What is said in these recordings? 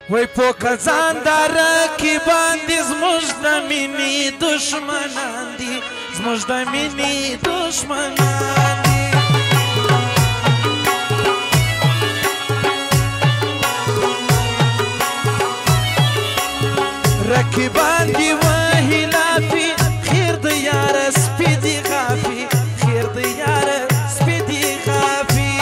وای پوکه ځان دا رقیبان دي زموږ د مینې دشمنان دي زموږ د مینې دشمنان دي رقیبان دي وهي لافي خیر د یاره سپي دي غافي خیر د یاره سپي دي غافي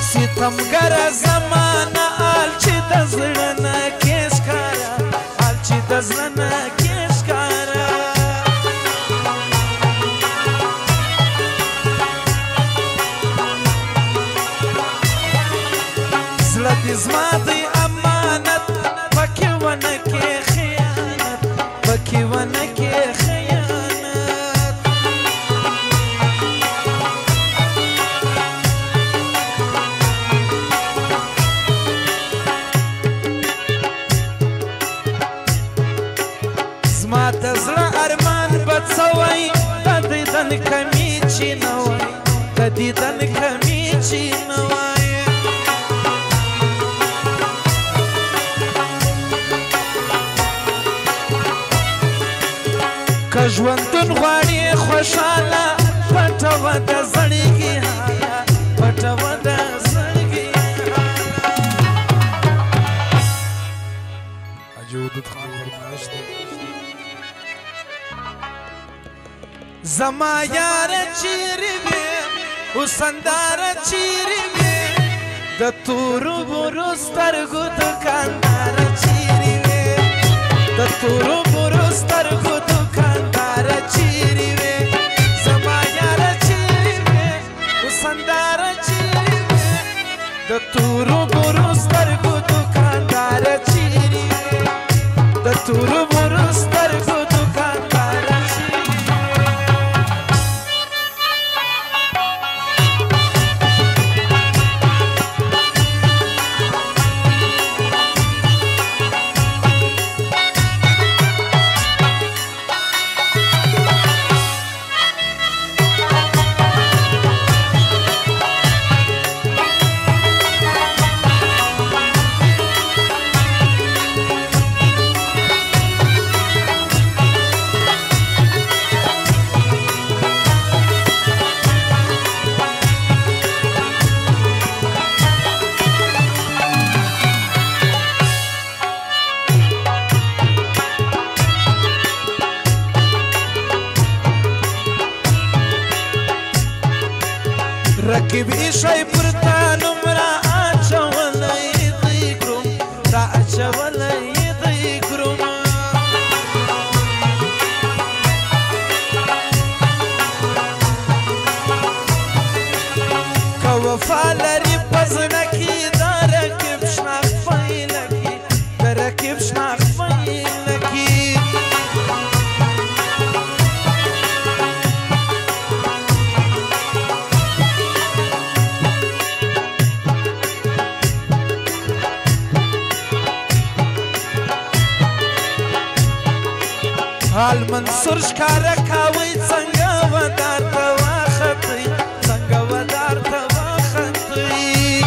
ستمګره زمانه آل چې د زړه نه کې ښکاره آل چې د زړه نه کې ښکاره زړه دې زما دی امانت پکې ونه کې خیانت پکې ونه کې خیانت زما د زړه ارمان به څه وایي د دیدن کمي چې نه وایي د دیدن کمي چې نه وایي که ژوندون غواړي خوشحاله پټوه د زړګي حاله پټوه د زړګي حاجي ودود خان فرمایش دی زما یاره چیرې وې اوسنداره چیرې وې د تورو بورو سترګو دوکانداره چیرې وې د تورو بورو سترګو دوکانداره چیرې وې زما یاره چیرې وې اوسنداره چیرې وې د تورو بورو سترګو دوکانداره چیرې وې د تورو بورو سترګو دوکانداره چیرې رقیب ایشی پر تا نمرا اچولی دی گروم را اچولی دی گروم که وفا لري پزنکی دا رقیب شناخت فیلکی دا رقیب شناخت فیلکی حال منصور ښکاره کوئ څنګه ودار ته واختئ څنګه ودار ته واختئ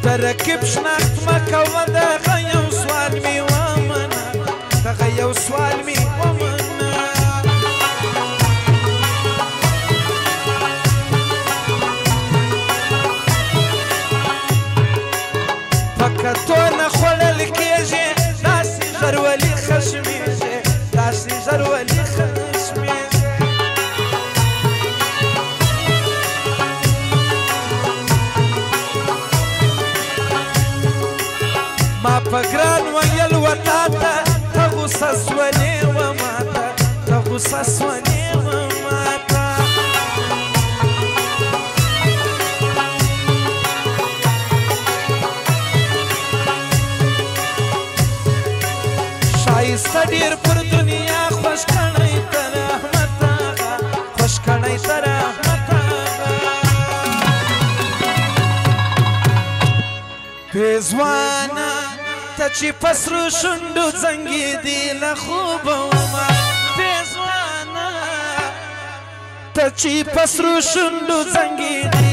د رقیب شناخت مه کوه دغه یو سوال مې ومنه دغه یو سوال مې ومنه کتو نه خوړل کېږي داسې ژر ولې خشمېږي داسې ژر ولې خشمېږي ما په ګران ویل و تا ته ته غوسه سولې و ما ته ته غوسه سولې و ما ته ښایسته ډېر پر دنیا خوش کړی تر رحمت هغه خوش کړی تر رحمت هغه پیزوانا ته چې پسرو شونډو زنګې دي له خوبه ومه پیزوانا ته چې پسرو شونډو زنګې دي